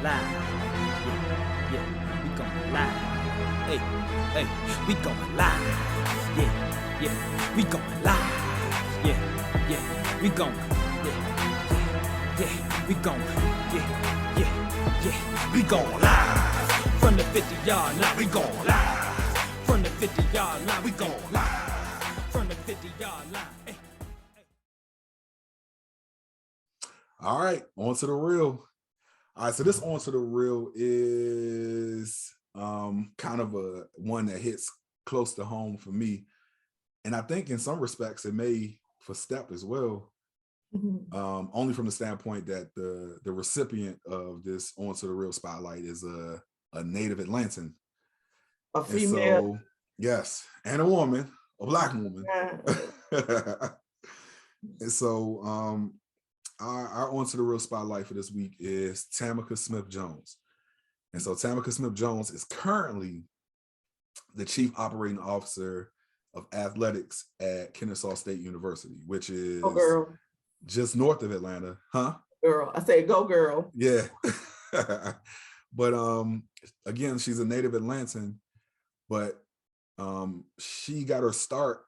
live. Yeah, we going live. Hey, we going live. Yeah, we going live. Yeah, we going. Yeah, we going. Yeah, we going live. From the 50-yard line, we going live. From the 50-yard line, we going live. From the 50-yard line. Hey. All right, on to the real. All right, so this on to the real is kind of a one that hits close to home for me. And I think in some respects it may for Step as well. Only from the standpoint that the recipient of this on to the real spotlight is a native Atlantan. A female. So, yes, and a woman, a Black woman. And so our on to the real spotlight for this week is Tamica Smith-Jones. And so Tamica Smith-Jones is currently the Chief Operating Officer of Athletics at Kennesaw State University, which is just north of Atlanta. Huh? Girl, I say go girl. Yeah. But again, she's a native Atlantan, but she got her start.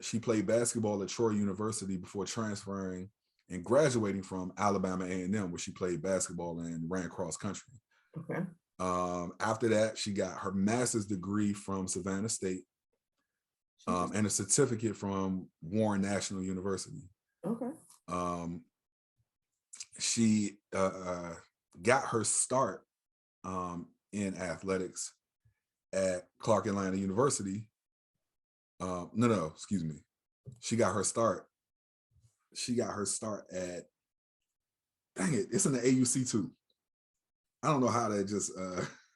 She played basketball at Troy University before transferring and graduating from Alabama A&M, where she played basketball and ran cross country. Okay. After that, she got her master's degree from Savannah State and a certificate from Warren National University. Okay. She got her start in athletics at Clark Atlanta University. Excuse me. She got her start at, dang it, it's in the AUC too. I don't know how that just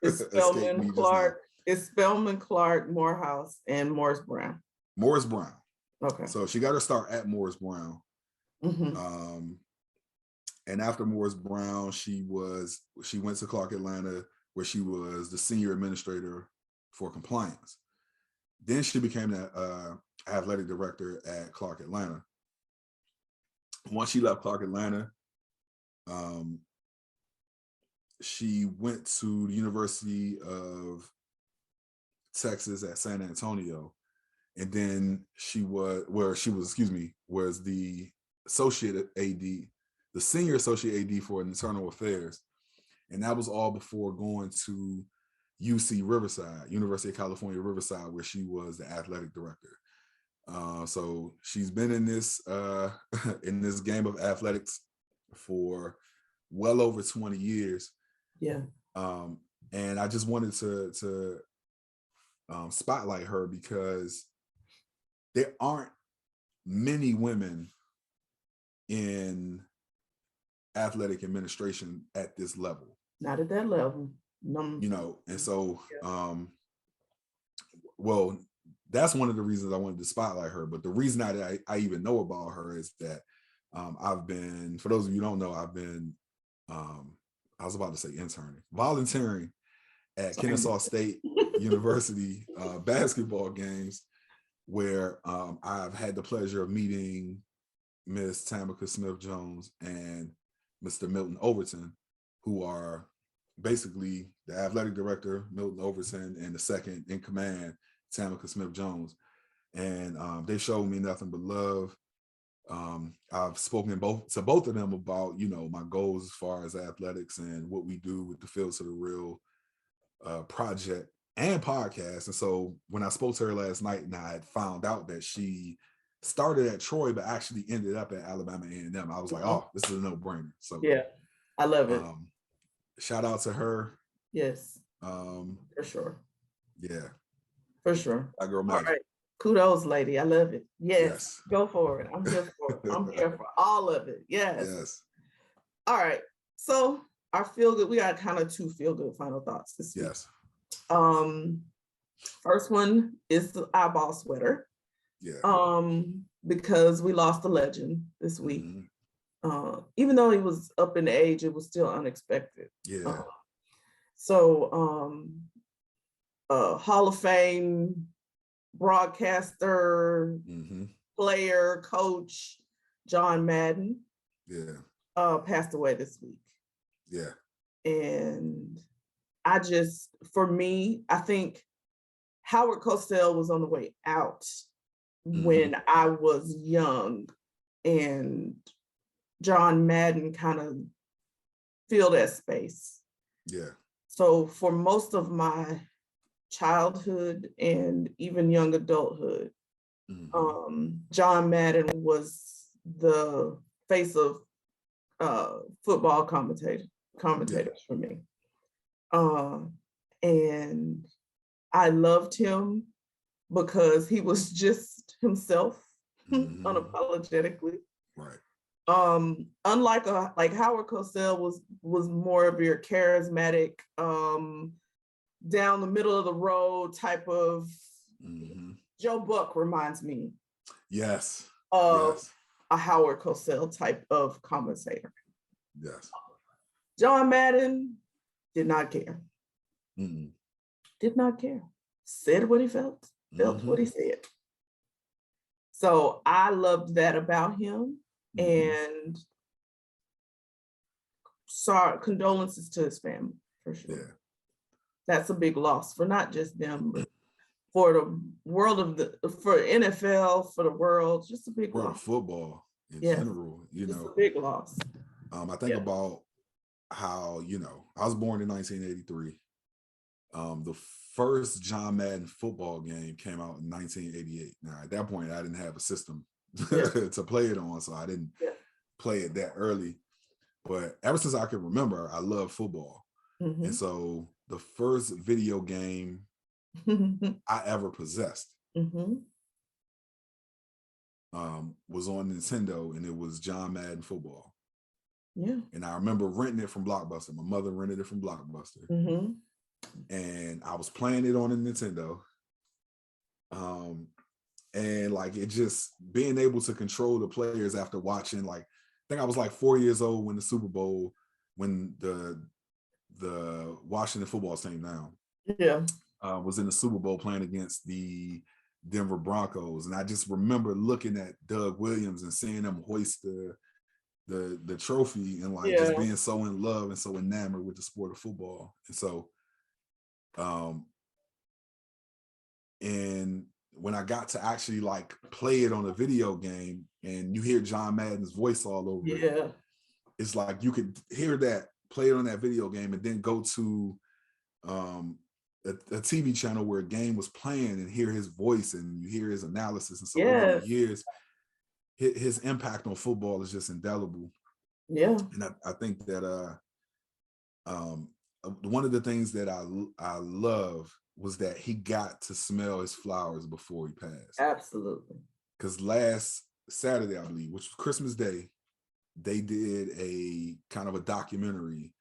it's Spelman Clark. It's Spelman Clark, Morehouse, and Morris Brown. Morris Brown. Okay. So she got her start at Morris Brown. And after Morris Brown, she went to Clark Atlanta, where she was the senior administrator for compliance. Then she became the athletic director at Clark Atlanta. Once she left Clark Atlanta, she went to the University of Texas at San Antonio, and then was the associate AD, the senior associate AD for internal affairs, and that was all before going to UC Riverside, University of California, Riverside, where she was the athletic director. So she's been in this game of athletics for well over 20 years. Yeah. And I just wanted to spotlight her because there aren't many women in athletic administration at this level. Not at that level. No. You know, and so well, that's one of the reasons I wanted to spotlight her. But the reason I even know about her is that I've been, for those of you who don't know, I've been, I was about to say volunteering at Kennesaw State University basketball games, where I've had the pleasure of meeting Miss Tamica Smith-Jones and Mr. Milton Overton, who are basically the athletic director, Milton Overton, and the second in command, Tamica Smith-Jones. And they showed me nothing but love. I've spoken to both of them about, my goals as far as athletics and what we do with the Field to the Real project and podcast. And so when I spoke to her last night, and I had found out that she started at Troy, but actually ended up at Alabama A&M, I was like, oh, this is a no-brainer. So yeah, I love it. Shout out to her. Yes. For sure. Yeah. For sure. That girl magic. All right. Kudos, lady. I love it. Yes. Go for it. I'm here for it. I'm here for all of it. Yes. All right. So our feel good, we got kind of two feel good final thoughts this week. Yes. First one is the eyeball sweater. Yeah. Because we lost a legend this week. Even though he was up in age, it was still unexpected. Yeah. Hall of Fame broadcaster, player, coach, John Madden, passed away this week. Yeah. And for me, I think Howard Cosell was on the way out when I was young, and John Madden kind of filled that space. Yeah. So for most of my childhood and even young adulthood, John Madden was the face of football commentators for me. And I loved him because he was just himself, unapologetically. Right. Unlike like Howard Cosell was more of your charismatic, down the middle of the road type of. Joe Buck reminds me. Yes. Of a Howard Cosell type of commentator. Yes. John Madden did not care. Did not care. Said what he felt what he said. So I loved that about him. And sorry, condolences to his family, for sure. Yeah. That's a big loss for not just them, but for the world for NFL, for the world, just a big loss. Football in general, just a big loss. I think about how, I was born in 1983. The first John Madden football game came out in 1988. Now, at that point, I didn't have a system to play it on, so I didn't play it that early. But ever since I can remember, I love football. And so the first video game I ever possessed was on Nintendo, and it was John Madden football. Yeah. And I remember renting it from Blockbuster. My mother rented it from Blockbuster. And I was playing it on the Nintendo. And like it just being able to control the players after watching, like, I think I was like 4 years old when the Super Bowl, when the Washington football team now was in the Super Bowl playing against the Denver Broncos. And I just remember looking at Doug Williams and seeing them hoist the trophy and like just being so in love and so enamored with the sport of football. And so and when I got to actually like play it on a video game and you hear John Madden's voice all over it, it's like you could hear that, play it on that video game, and then go to a TV channel where a game was playing and hear his voice and you hear his analysis. And so over the years, his impact on football is just indelible. Yeah. And I think that one of the things that I love was that he got to smell his flowers before he passed. Absolutely. Because last Saturday, I believe, which was Christmas Day, they did a kind of a documentary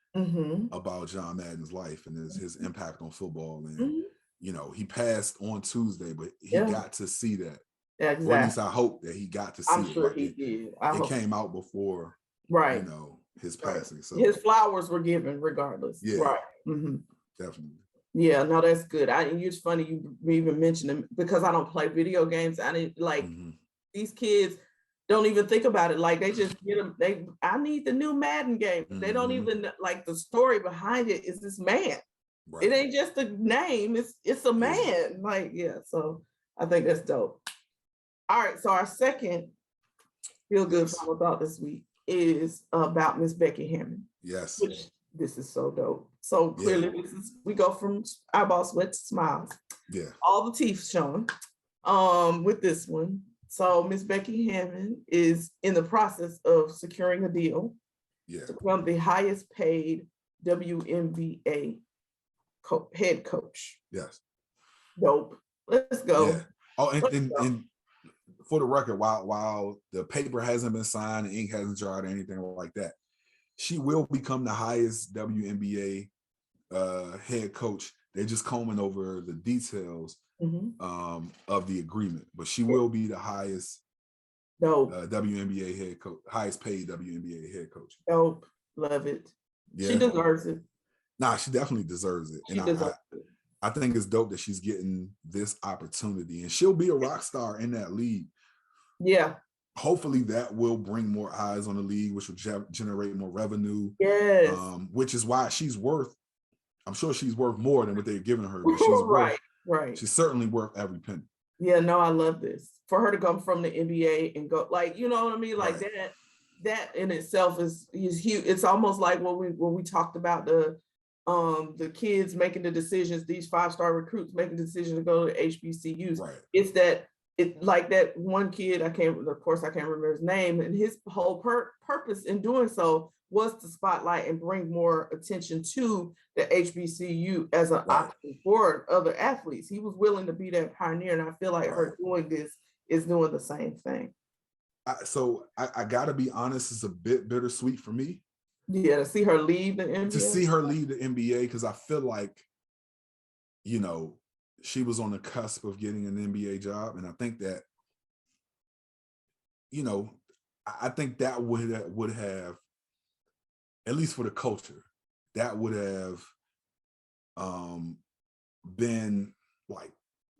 about John Madden's life and his impact on football. And, he passed on Tuesday, but he got to see that. Exactly. Or at least I hope that he got to see it. I'm sure he did. It came out before, his passing. So his flowers were given regardless. Yeah. Right. Definitely. Yeah, no, that's good. It's funny you even mentioned them because I don't play video games. I didn't like these kids don't even think about it. Like they just get them. I need the new Madden game. They don't even like the story behind it is this man. Right. It ain't just a name. It's a man. Like, so I think that's dope. All right. So our second feel good final thought this week is about Miss Becky Hammond. Yes. Which this is so dope. So clearly we go from eyeball sweat to smiles. Yeah. All the teeth showing with this one. So Miss Becky Hammond is in the process of securing a deal to become the highest paid WNBA head coach. Yes. Dope. Let's go. Yeah. Oh, and for the record, while the paper hasn't been signed, the ink hasn't dried or anything like that, she will become the highest WNBA head coach. They're just combing over the details of the agreement, but she will be the highest WNBA head coach, highest paid WNBA head coach. Dope. Love it. Yeah. She deserves it. Nah, she definitely deserves it. I think it's dope that she's getting this opportunity, and she'll be a rock star in that league. Yeah. hopefully that will bring more eyes on the league, which will generate more revenue. Yes. Which is why I'm sure she's worth more than what they're giving her, but she's right. She's certainly worth every penny. Yeah, no, I love this. For her to come from the NBA and go, like, you know what I mean? Like that in itself is huge. It's almost like when we talked about the kids making the decisions, these 5-star recruits making the decision to go to HBCUs. Right. It's like that one kid, of course I can't remember his name, and his whole purpose in doing so was to spotlight and bring more attention to the HBCU as an option for other athletes. He was willing to be that pioneer, and I feel like her doing this is doing the same thing. So I gotta be honest, it's a bit bittersweet for me. Yeah, to see her leave the NBA. To see her leave the NBA, because I feel like, you know, she was on the cusp of getting an NBA job, and I think that, you know, I think that would have, at least for the culture, that would have been like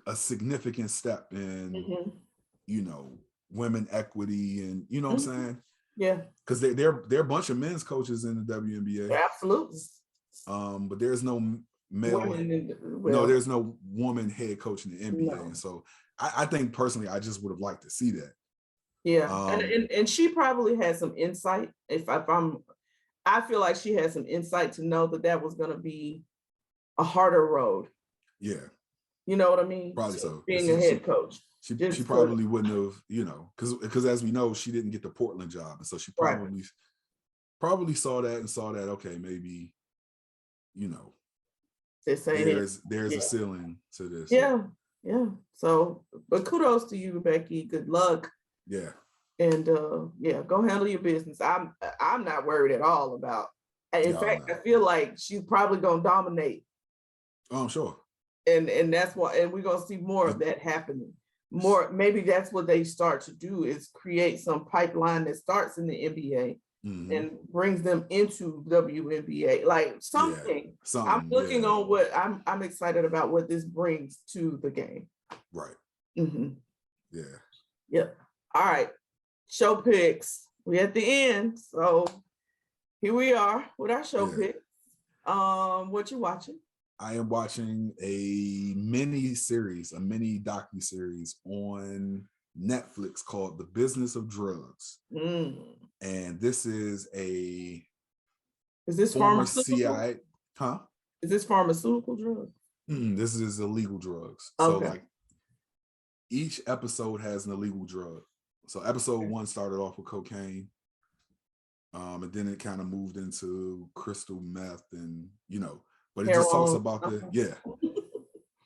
a significant step in, you know, women equity, and you know what I'm saying? Yeah. Because there are a bunch of men's coaches in the WNBA. Absolutely. But there's no male, there's no woman head coach in the NBA. No. And so I think personally, I just would have liked to see that. Yeah. And she probably had some insight. I feel like she had some insight to know that was going to be a harder road. Yeah. You know what I mean? Probably so. Being a head coach. She probably wouldn't have, you know, because as we know, she didn't get the Portland job. And so she probably saw that, okay, maybe, you know, there's a ceiling to this. Yeah. Yeah. So, but kudos to you, Becky. Good luck. Yeah. And go handle your business. I'm not worried at all about. In fact, I feel like she's probably gonna dominate. Oh, I'm sure. And that's why, and we're gonna see more of that happening. Maybe that's what they start to do, is create some pipeline that starts in the NBA and brings them into WNBA, like something. I'm looking on what I'm excited about what this brings to the game. Right. Yeah. Yep. All right. Show picks. We're at the end, so here we are with our show picks. What you watching? I am watching a mini docu-series on Netflix called The Business of Drugs. And this is former CIA, Is this pharmaceutical drugs? This is illegal drugs. Okay. So like each episode has an illegal drug. So episode 1 started off with cocaine. And then it kind of moved into crystal meth, and you know, but it just talks about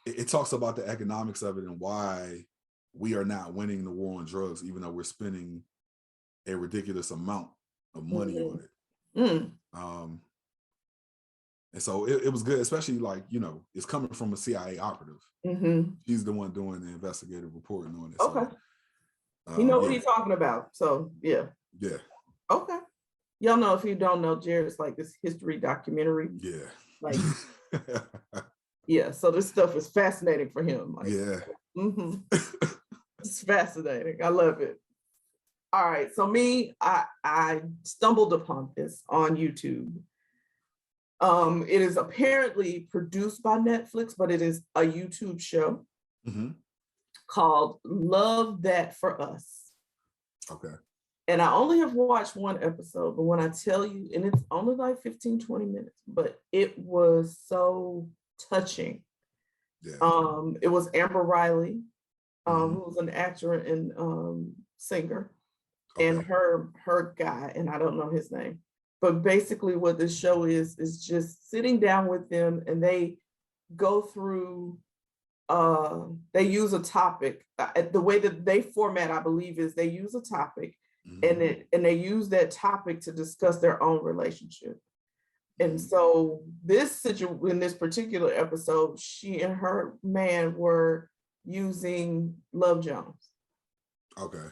it talks about the economics of it and why we are not winning the war on drugs, even though we're spending a ridiculous amount of money on it. And so it was good, especially like, you know, it's coming from a CIA operative. She's the one doing the investigative reporting on it. Okay. So, you know what he's talking about. So yeah. Okay. Y'all know, if you don't know, Jarrett's like this history documentary. Yeah. Like, yeah. So this stuff is fascinating for him. Like, it's fascinating. I love it. All right. So I stumbled upon this on YouTube. It is apparently produced by Netflix, but it is a YouTube show called Love That for Us. Okay. And I only have watched one episode, but when I tell you, and it's only like 15, 20 minutes, but it was so touching. Yeah. It was Amber Riley, who was an actor and singer, and her guy, and I don't know his name, but basically what this show is just sitting down with them, and they go through, they use a topic. The way that they format, I believe, is they use a topic, and they use that topic to discuss their own relationship. And so in this particular episode, she and her man were using Love Jones. Okay.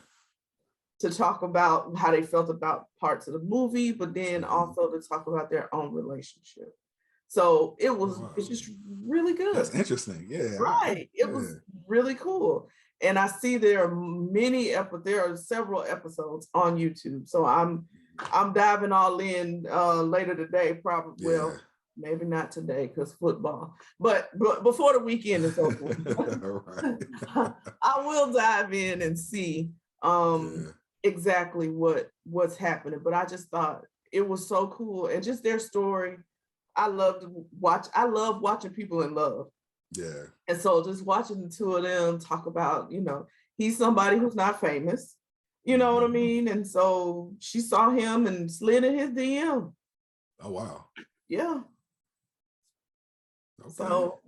To talk about how they felt about parts of the movie, but then also to talk about their own relationship. So it's just really good. That's interesting. Yeah. Right. It was really cool. And I see there are several episodes on YouTube. So I'm diving all in later today, probably. Yeah. Well, maybe not today because football, but before the weekend is over. I will dive in and see exactly what's happening. But I just thought it was so cool, and just their story. I love watching people in love. Yeah. And so just watching the two of them talk about, he's somebody who's not famous, you know what I mean? And so she saw him and slid in his DM. Oh, wow. Yeah. Okay. So,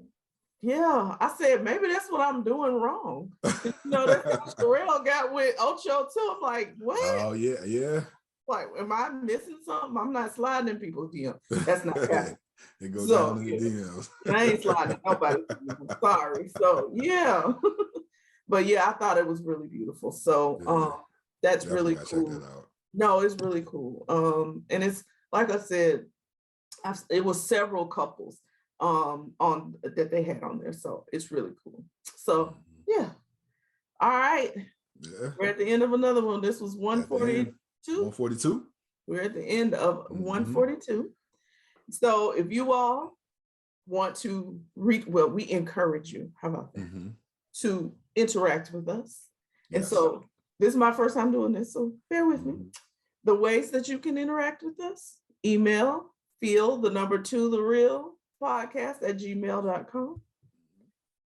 yeah, I said, maybe that's what I'm doing wrong. That's how Jarrett got with Ocho too. I'm like, what? Oh, yeah, yeah. Like, am I missing something? I'm not sliding in people's DMs. That's not happening. It goes down in the DMs. I ain't sliding nobody. Sorry. So yeah. But yeah, I thought it was really beautiful. So that's really cool. Check that out. No, it's really cool. And it's like I said, it was several couples on that they had on there. So it's really cool. So yeah. All right. Yeah. We're at the end of another one. This was 142. 142. We're at the end of 142. So if you all want to we encourage you, how about that, to interact with us. Yes. And so this is my first time doing this, so bear with me. The ways that you can interact with us: email, fieldgoodfinalthought@gmail.com.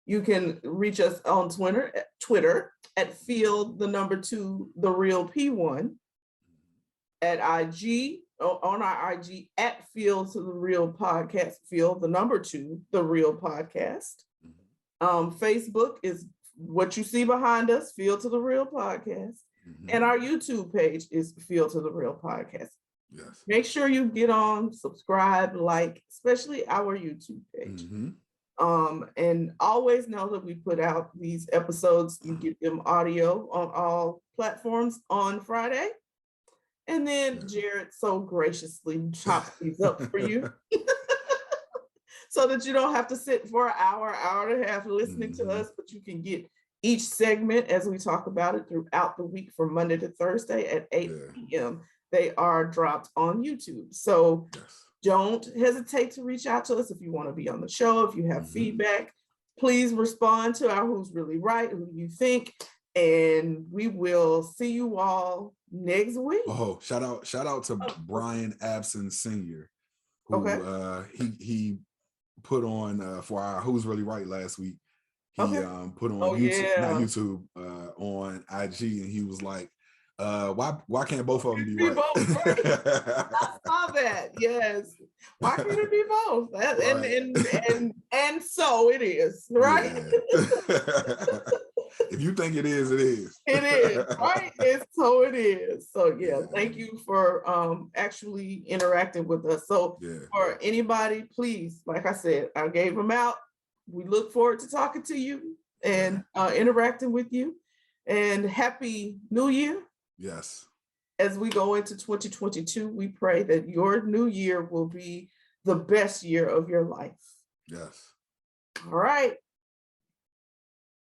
You can reach us on Twitter at field2thereal_P1, at IG, on our IG at Field2thereal Podcast, Field2thereal Podcast. Facebook is what you see behind us, Field2thereal Podcast. And our YouTube page is Field2thereal Podcast. Yes. Make sure you get on, subscribe, like, especially our YouTube page. And always know that we put out these episodes, you get them audio on all platforms on Friday. And then Jarrett so graciously chops these up for you so that you don't have to sit for an hour and a half listening to us, but you can get each segment as we talk about it throughout the week from Monday to Thursday at 8 p.m. They are dropped on YouTube. So don't hesitate to reach out to us if you want to be on the show. If you have feedback, please respond to our Who's Really Right, Who Do You Think? And we will see you all next week. Oh, shout out to Brian Abson Sr., who he put on for our Who's Really Right last week. He put on YouTube, not YouTube, on IG, and he was like, why can't both of them be right? I saw that. Yes. Why can't it be both? And so it is, right? Yeah. If you think it is, it is. It is, right? So it is. So yeah, thank you for actually interacting with us. So for anybody, please, like I said, I gave them out. We look forward to talking to you and interacting with you. And Happy New Year. Yes. As we go into 2022, we pray that your new year will be the best year of your life. Yes. All right.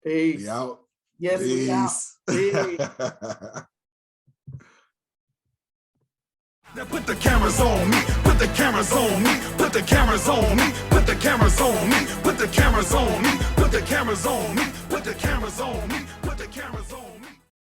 Peace. We out. Yes, we out. Peace. Now put the cameras on me, put the cameras on me, put the cameras on me, put the cameras on me, put the cameras on me, put the cameras on me, put the cameras on me.